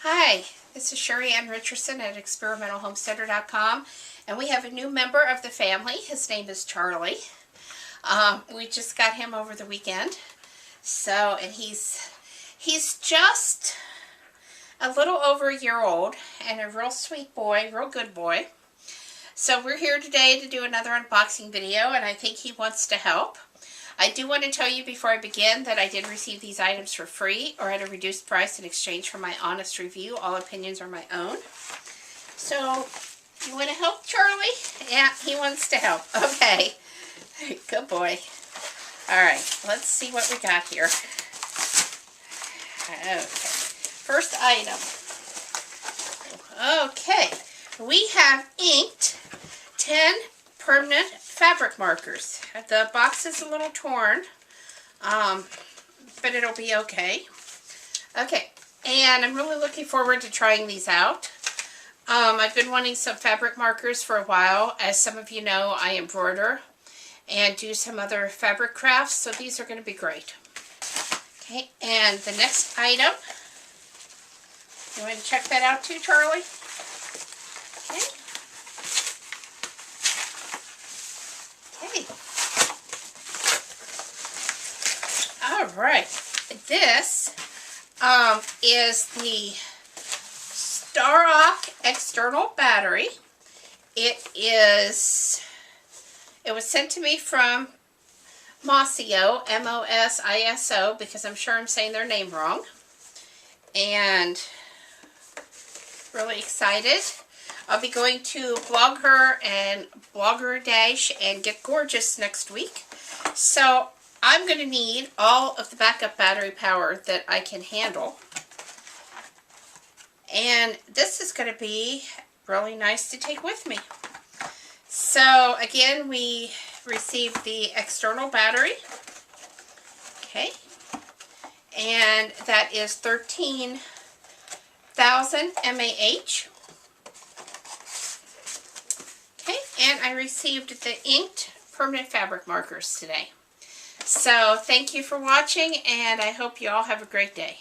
Hi, this is Sheri Ann Richerson at experimentalhomesteader.com, and we have a new member of the family. His name is Charlie. We just got him over the weekend, and he's just a little over a year old and a real sweet boy, real good boy. So we're here today to do another unboxing video, and I think he wants to help. I do want to tell you before I begin that I did receive these items for free or at a reduced price in exchange for my honest review. All opinions are my own. So, you want to help, Charlie? Yeah, he wants to help. Okay. Good boy. Alright, let's see what we got here. Okay. First item. Okay. We have inked 10 permanent fabric markers. The box is a little torn, but it'll be okay. Okay, and I'm really looking forward to trying these out. I've been wanting some fabric markers for a while. As some of you know, I embroider and do some other fabric crafts, so these are going to be great. Okay, and the next item, you want to check that out too, Charlie? Okay. Alright, this is the Starrock external battery. It was sent to me from Mosiso, M-O-S-I-S-O, because I'm sure I'm saying their name wrong. And really excited. I'll be going to Blogger and Blogger Dash and Get Gorgeous next week. So I'm going to need all of the backup battery power that I can handle. And this is going to be really nice to take with me. So again, we received the external battery. Okay. And that is 13,000 mAh. Okay, and I received the inked permanent fabric markers today. So thank you for watching, and I hope you all have a great day.